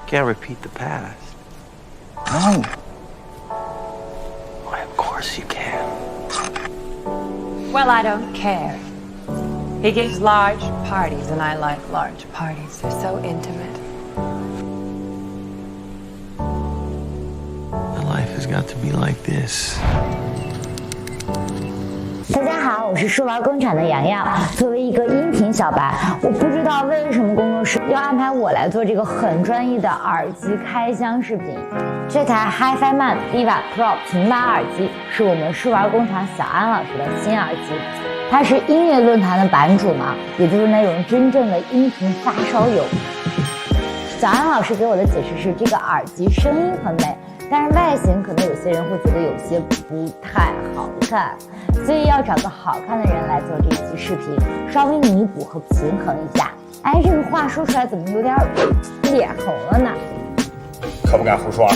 Can't repeat the past. No. Why, of course you can. Well, I don't care. He gives large parties, and I like large parties. They're so intimate. My life has got to be like this. 大家好，我是数玩工厂的洋洋。作为一个音频小白，我不知道为什么工作室要安排我来做这个很专业的耳机开箱视频。这台 HiFiMan Diva Pro 平板耳机是我们数玩工厂小安老师的新耳机。他是音乐论坛的版主嘛，也就是那种真正的音频发烧友。小安老师给我的解释是，这个耳机声音很美，但是外形可能有些人会觉得有些不太好看，所以要找个好看的人来做这期视频，稍微弥补和平衡一下。哎，这个话说出来怎么有点脸红了呢？可不敢胡说。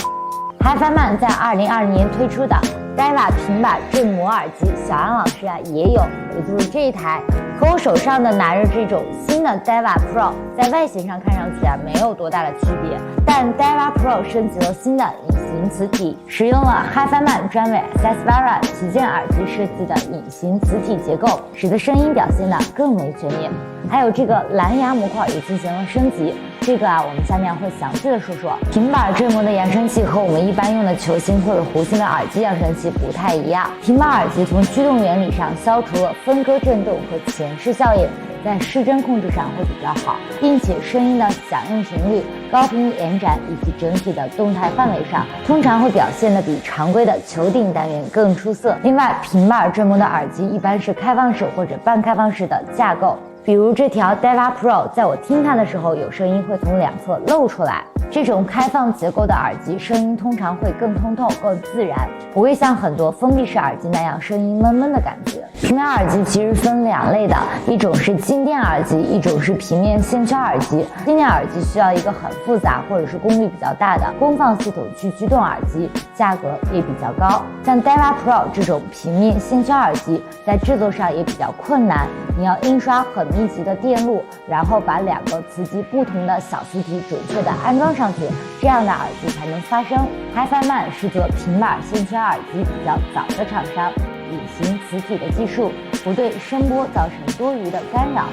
HiFiMan 在2020年推出的 Diva 平板振膜耳机，小安老师也有，也就是这一台。和我手上的拿着这种新的 Diva Pro 在外形上看上去没有多大的区别，但 Diva Pro 升级了新的隐形磁体，使用了 HiFiMan 专为 Accessvara 旗舰耳机设计的隐形磁体结构，使得声音表现得更为全面。还有这个蓝牙模块也进行了升级，这个我们下面会详细的说说。平板振膜的扬声器和我们一般用的球形或者弧形的耳机扬声器不太一样，平板耳机从驱动原理上消除了分割振动和前视效应，在失真控制上会比较好，并且声音的响应频率、高频延展以及整体的动态范围上，通常会表现得比常规的球顶单元更出色。另外，平板振膜的耳机一般是开放式或者半开放式的架构，比如这条 Diva Pro， 在我听它的时候，有声音会从两侧露出来。这种开放结构的耳机，声音通常会更通透、更自然，不会像很多封闭式耳机那样声音闷闷的感觉。平板耳机其实分两类的，一种是静电耳机，一种是平面线圈耳机。静电耳机需要一个很复杂或者是功率比较大的功放系统去驱动耳机，价格也比较高。像 Diva Pro 这种平面线圈耳机，在制作上也比较困难，你要印刷很密集的电路，然后把两个磁极不同的小磁体准确的安装上去，这样的耳机才能发声。HiFiMan 是做平板线圈耳机比较早的厂商，隐形磁体的技术不对声波造成多余的干扰，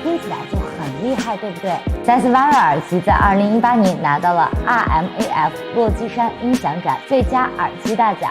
听起来就很厉害，对不对？Accessvara 耳机在2018年拿到了 RMAF 落基山音响展最佳耳机大奖。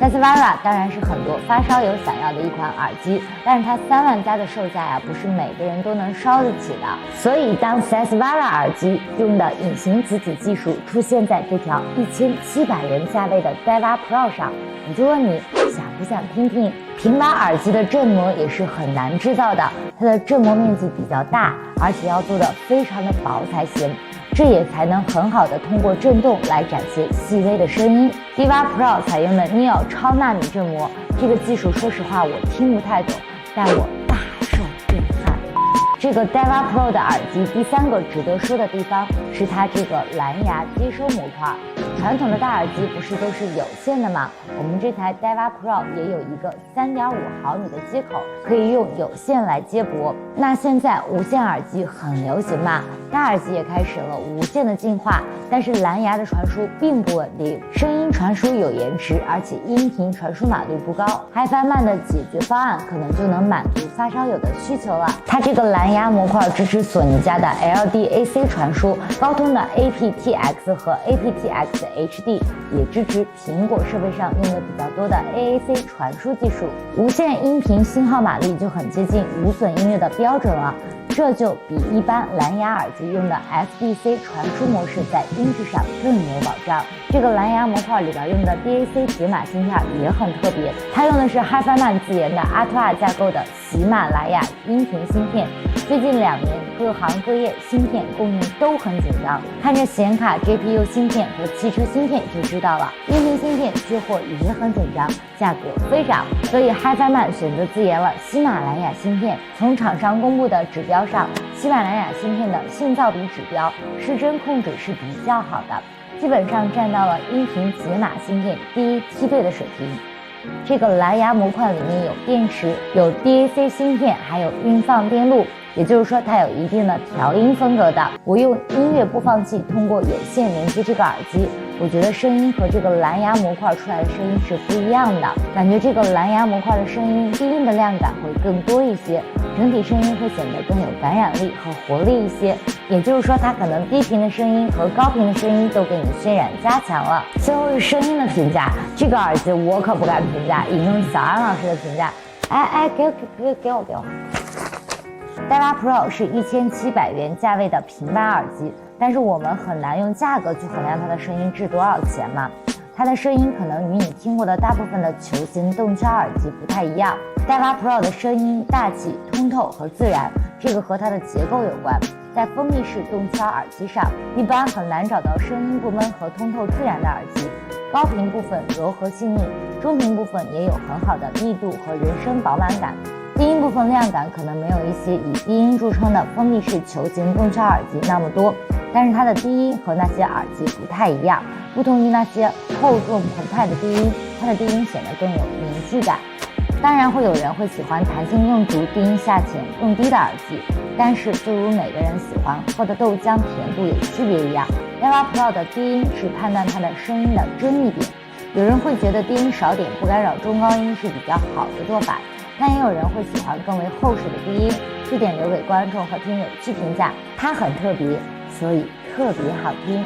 Accessvara 当然是很多发烧友想要的一款耳机，但是它3万加的售价不是每个人都能烧得起的。所以当 Accessvara 耳机用的隐形磁体技术出现在这条1700元价位的 Diva Pro 上，我就问你想不想听听？平板耳机的振膜也是很难制造的，它的振膜面积比较大，而且要做的非常的薄才行，这也才能很好的通过振动来展现细微的声音。Diva Pro 采用的 Neo 超纳米振膜，这个技术说实话我听不太懂，但我大受震撼。这个 Diva Pro 的耳机第3个值得说的地方是它这个蓝牙接收模块。传统的大耳机不是都是有线的吗？我们这台 Diva Pro 也有一个3.5毫米的接口，可以用有线来接驳。那现在无线耳机很流行嘛，大耳机也开始了无线的进化，但是蓝牙的传输并不稳定，声音传输有延迟，而且音频传输码率不高。HiFiMan 的解决方案可能就能满足发烧友的需求了。它这个蓝牙模块支持索尼家的 LDAC 传输，高通的 aptX 和 aptX HD 也支持苹果设备上用的比较多的 AAC 传输技术，无线音频信号码率就很接近无损音乐的标准了，这就比一般蓝牙耳机用的 SBC 传输模式在音质上更有保障。这个蓝牙模块里边用的 DAC 解码芯片也很特别，它用的是 HiFiMan 自研的 Artua 架构的喜马拉雅音频芯片。最近2年各行各业芯片供应都很紧张，看着显卡、GPU 芯片和汽车芯片就知道了，音频芯片缺货也很紧张，价格飞涨。所以 HiFiMan 选择自研了喜马拉雅芯片。从厂商公布的指标上，喜马拉雅芯片的信噪比指标失真控制是比较好的，基本上占到了音频解码芯片第1梯队的水平。这个蓝牙模块里面有电池，有 DAC 芯片，还有运放电路。也就是说它有一定的调音风格的。我用音乐播放器通过有线连接这个耳机，我觉得声音和这个蓝牙模块出来的声音是不一样的，感觉这个蓝牙模块的声音低音的量感会更多一些，整体声音会显得更有感染力和活力一些，也就是说它可能低频的声音和高频的声音都给你渲染加强了。最后是声音的评价，这个耳机我可不敢评价，引用小安老师的评价。给我。戴拉 Pro 是1700元价位的平板耳机，但是我们很难用价格去衡量它的声音值多少钱嘛。它的声音可能与你听过的大部分的球形动圈耳机不太一样。戴拉 Pro 的声音大气、通透和自然，这个和它的结构有关。在封闭式动圈耳机上，一般很难找到声音不闷和通透自然的耳机。高频部分柔和细腻，中频部分也有很好的密度和人声饱满感。低音部分亮感可能没有一些以低音著称的封闭式球形动圈耳机那么多，但是它的低音和那些耳机不太一样，不同于那些厚重澎湃的低音，它的低音显得更有凝聚感。当然会有人会喜欢弹性更足、低音下潜更低的耳机，但是就如每个人喜欢喝的豆浆甜度有区别一样，戴拉 Pro 的低音是判断它的声音的争议点。有人会觉得低音少点不干扰中高音是比较好的做法，但也有人会喜欢更为厚实的低音，这点留给观众和听友去评价。它很特别，所以特别好听。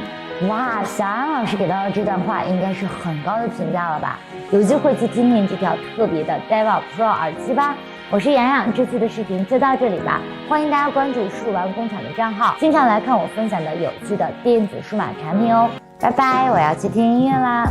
哇，小安老师给到的这段话应该是很高的评价了吧？有机会去听听这条特别的戴拉 Pro 耳机吧。我是洋洋，这次的视频就到这里吧，欢迎大家关注数玩工厂的账号，经常来看我分享的有趣的电子数码产品哦。拜拜，我要去听音乐啦。